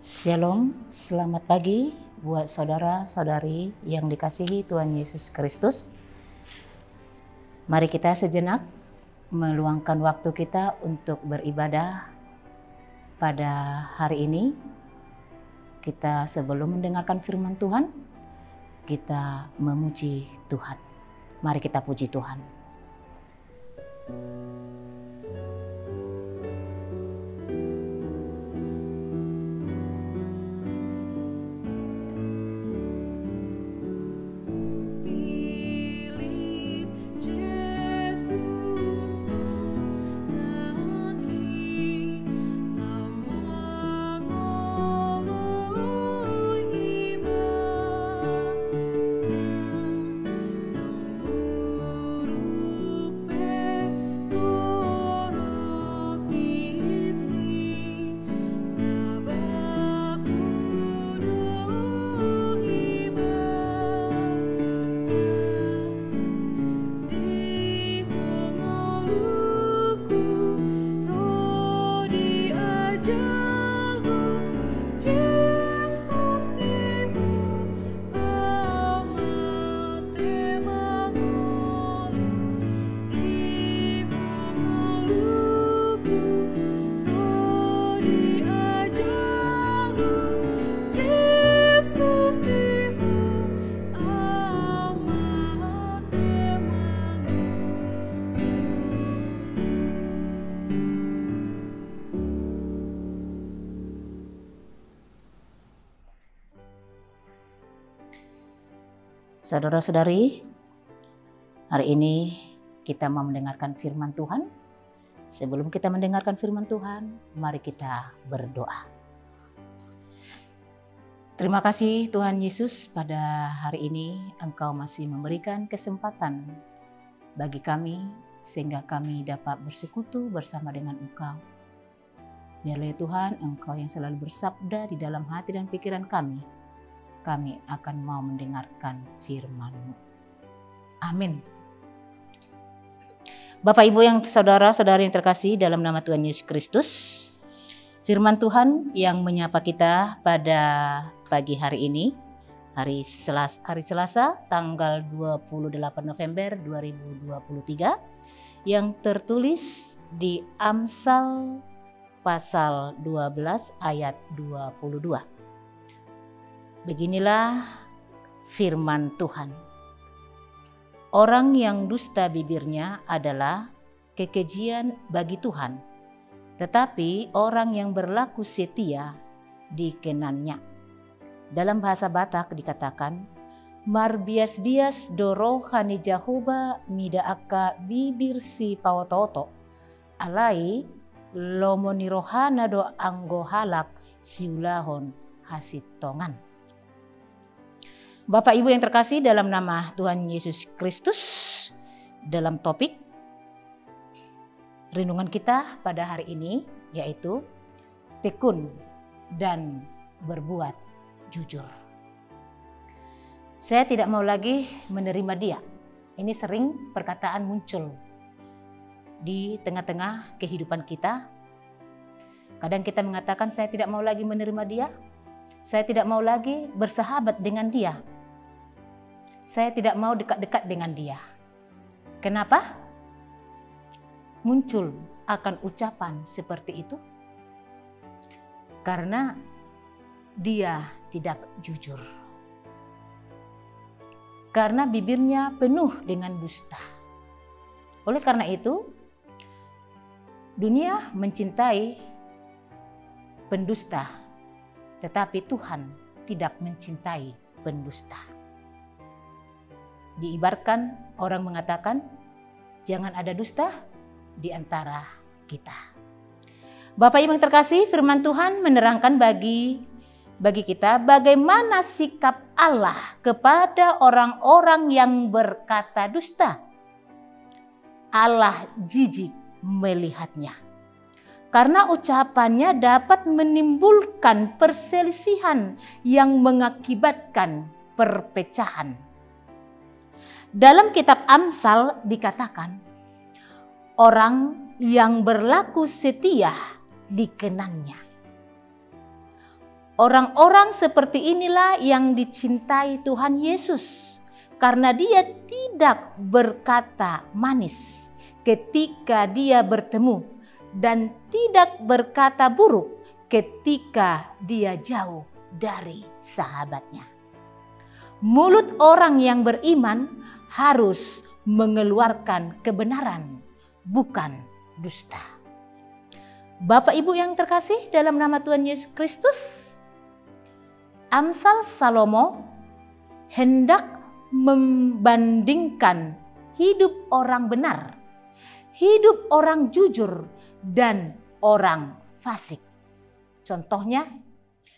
Shalom, selamat pagi buat saudara-saudari yang dikasihi Tuhan Yesus Kristus. Mari kita sejenak meluangkan waktu kita untuk beribadah pada hari ini. Kita sebelum mendengarkan firman Tuhan, kita memuji Tuhan. Mari kita puji Tuhan. Saudara-saudari, hari ini kita mau mendengarkan firman Tuhan. Sebelum kita mendengarkan firman Tuhan, mari kita berdoa. Terima kasih Tuhan Yesus, pada hari ini Engkau masih memberikan kesempatan bagi kami sehingga kami dapat bersekutu bersama dengan Engkau. Biarlah ya Tuhan, Engkau yang selalu bersabda di dalam hati dan pikiran kami akan mau mendengarkan firman-Mu. Amin. Bapak Ibu yang saudara-saudari yang terkasih dalam nama Tuhan Yesus Kristus, firman Tuhan yang menyapa kita pada pagi hari ini, hari Selasa tanggal 28 November 2023, yang tertulis di Amsal pasal 12 ayat 22. Beginilah firman Tuhan. Orang yang dusta bibirnya adalah kekejian bagi Tuhan, tetapi orang yang berlaku setia dikenannya. Dalam bahasa Batak dikatakan, marbias-bias dorohani Jahoba mida aka bibir si pawototo, alai lomonirohana do anggo halak siulahon hasitongan. Bapak Ibu yang terkasih dalam nama Tuhan Yesus Kristus, dalam topik renungan kita pada hari ini yaitu tekun dan berbuat jujur. Saya tidak mau lagi menerima dia. Ini sering perkataan muncul di tengah-tengah kehidupan kita. Kadang kita mengatakan saya tidak mau lagi menerima dia. Saya tidak mau lagi bersahabat dengan dia. Saya tidak mau dekat-dekat dengan dia. Kenapa? Muncul akan ucapan seperti itu karena dia tidak jujur. Karena bibirnya penuh dengan dusta. Oleh karena itu, dunia mencintai pendusta, tetapi Tuhan tidak mencintai pendusta. Diibaratkan orang mengatakan, jangan ada dusta di antara kita. Bapak Ibu yang terkasih, firman Tuhan menerangkan bagi kita bagaimana sikap Allah kepada orang-orang yang berkata dusta. Allah jijik melihatnya. Karena ucapannya dapat menimbulkan perselisihan yang mengakibatkan perpecahan. Dalam kitab Amsal dikatakan, orang yang berlaku setia dikenannya. Orang-orang seperti inilah yang dicintai Tuhan Yesus, karena Dia tidak berkata manis ketika Dia bertemu dan tidak berkata buruk ketika Dia jauh dari sahabatnya. Mulut orang yang beriman harus mengeluarkan kebenaran, bukan dusta. Bapak Ibu yang terkasih dalam nama Tuhan Yesus Kristus, Amsal Salomo hendak membandingkan hidup orang benar, hidup orang jujur, dan orang fasik. Contohnya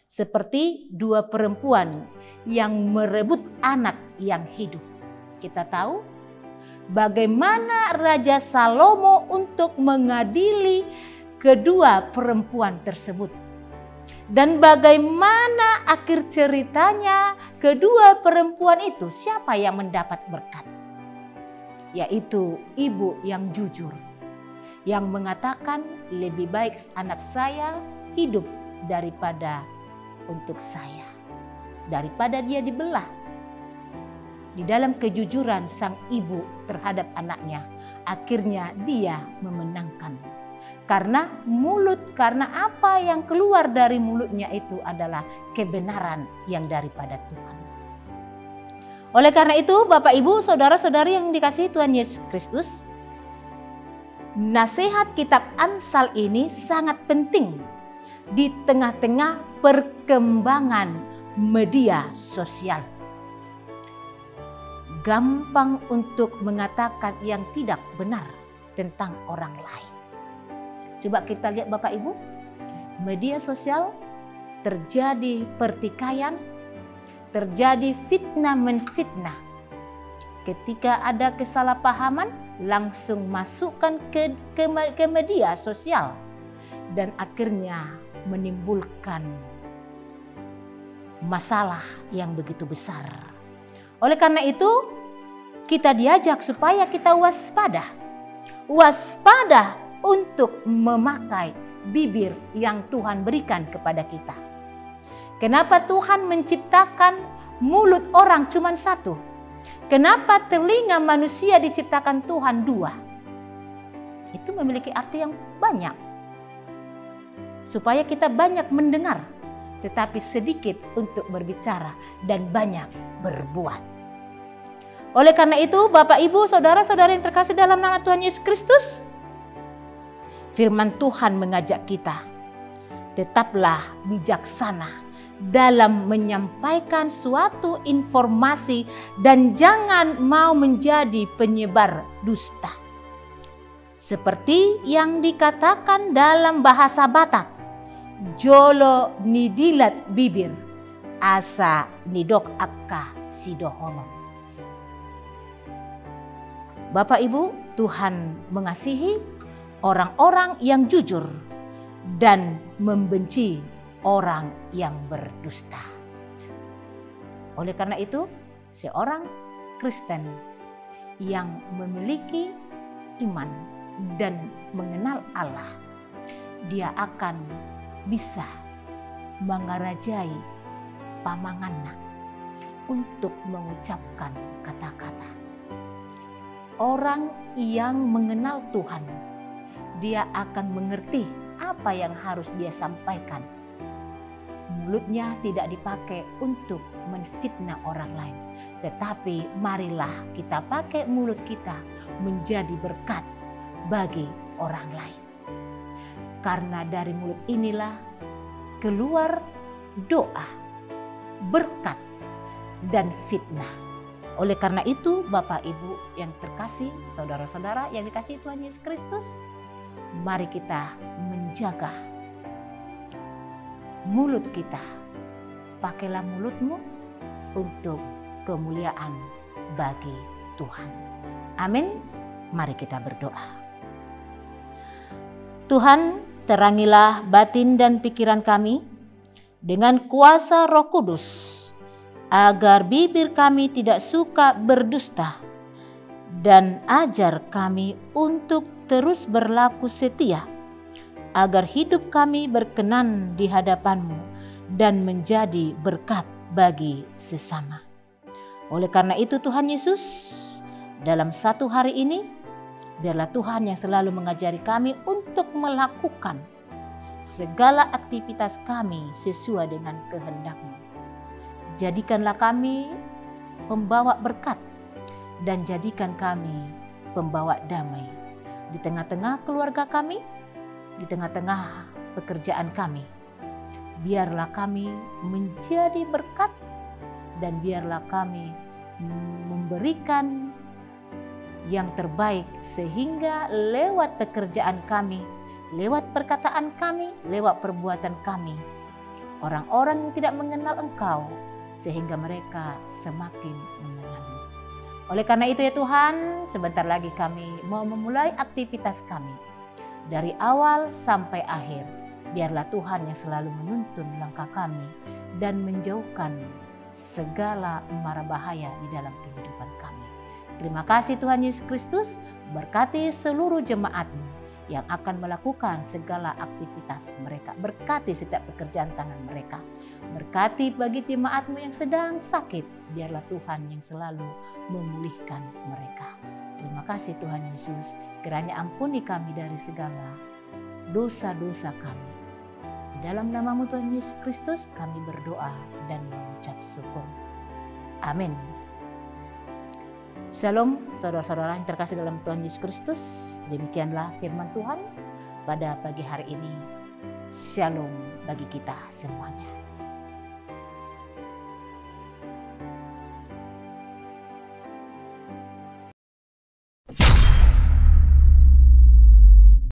seperti dua perempuan yang merebut anak yang hidup. Kita tahu bagaimana Raja Salomo untuk mengadili kedua perempuan tersebut. Dan bagaimana akhir ceritanya kedua perempuan itu, siapa yang mendapat berkat? Yaitu ibu yang jujur, yang mengatakan lebih baik anak saya hidup daripada untuk saya, daripada dia dibelah. Di dalam kejujuran sang ibu terhadap anaknya, akhirnya dia memenangkan. Karena apa yang keluar dari mulutnya itu adalah kebenaran yang daripada Tuhan. Oleh karena itu, Bapak Ibu, saudara-saudari yang dikasihi Tuhan Yesus Kristus, nasihat kitab Amsal ini sangat penting di tengah-tengah perkembangan media sosial. Gampang untuk mengatakan yang tidak benar tentang orang lain. Coba kita lihat Bapak Ibu, media sosial terjadi pertikaian, terjadi fitnah menfitnah. Ketika ada kesalahpahaman, langsung masukkan ke media sosial dan akhirnya menimbulkan masalah yang begitu besar. Oleh karena itu, kita diajak supaya kita waspada. Waspada untuk memakai bibir yang Tuhan berikan kepada kita. Kenapa Tuhan menciptakan mulut orang cuma satu? Kenapa telinga manusia diciptakan Tuhan dua? Itu memiliki arti yang banyak. Supaya kita banyak mendengar, tetapi sedikit untuk berbicara dan banyak berbuat. Oleh karena itu, Bapak, Ibu, saudara-saudara yang terkasih dalam nama Tuhan Yesus Kristus, firman Tuhan mengajak kita, tetaplah bijaksana dalam menyampaikan suatu informasi dan jangan mau menjadi penyebar dusta. Seperti yang dikatakan dalam bahasa Batak, jolo nidilat bibir, asa nidok akka sidohono. Bapak Ibu, Tuhan mengasihi orang-orang yang jujur dan membenci orang yang berdusta. Oleh karena itu, seorang Kristen yang memiliki iman dan mengenal Allah, dia akan bisa mengarajai pamanganna untuk mengucapkan kata-kata. Orang yang mengenal Tuhan, dia akan mengerti apa yang harus dia sampaikan. Mulutnya tidak dipakai untuk menfitnah orang lain, tetapi marilah kita pakai mulut kita menjadi berkat bagi orang lain. Karena dari mulut inilah keluar doa, berkat, dan fitnah. Oleh karena itu, Bapak Ibu yang terkasih, saudara-saudara yang dikasihi Tuhan Yesus Kristus, mari kita menjaga mulut kita. Pakailah mulutmu untuk kemuliaan bagi Tuhan. Amin. Mari kita berdoa. Tuhan, terangilah batin dan pikiran kami dengan kuasa Roh Kudus, agar bibir kami tidak suka berdusta, dan ajar kami untuk terus berlaku setia, agar hidup kami berkenan di hadapan-Mu dan menjadi berkat bagi sesama. Oleh karena itu Tuhan Yesus, dalam satu hari ini, biarlah Tuhan yang selalu mengajari kami untuk melakukan segala aktivitas kami sesuai dengan kehendak-Mu. Jadikanlah kami pembawa berkat dan jadikan kami pembawa damai di tengah-tengah keluarga kami, di tengah-tengah pekerjaan kami. Biarlah kami menjadi berkat dan biarlah kami memberikan yang terbaik sehingga lewat pekerjaan kami, lewat perkataan kami, lewat perbuatan kami, orang-orang yang tidak mengenal Engkau sehingga mereka semakin mengenal-Mu. Oleh karena itu ya Tuhan, sebentar lagi kami mau memulai aktivitas kami. Dari awal sampai akhir, biarlah Tuhan yang selalu menuntun langkah kami dan menjauhkan segala mara bahaya di dalam kehidupan kami. Terima kasih Tuhan Yesus Kristus, berkati seluruh jemaat-Mu yang akan melakukan segala aktivitas mereka. Berkati setiap pekerjaan tangan mereka. Berkati bagi jemaat-Mu yang sedang sakit, biarlah Tuhan yang selalu memulihkan mereka. Terima kasih Tuhan Yesus, kiranya ampuni kami dari segala dosa-dosa kami. Di dalam nama-Mu Tuhan Yesus Kristus kami berdoa dan mengucap syukur. Amin. Shalom saudara-saudara yang terkasih dalam Tuhan Yesus Kristus. Demikianlah firman Tuhan pada pagi hari ini. Shalom bagi kita semuanya.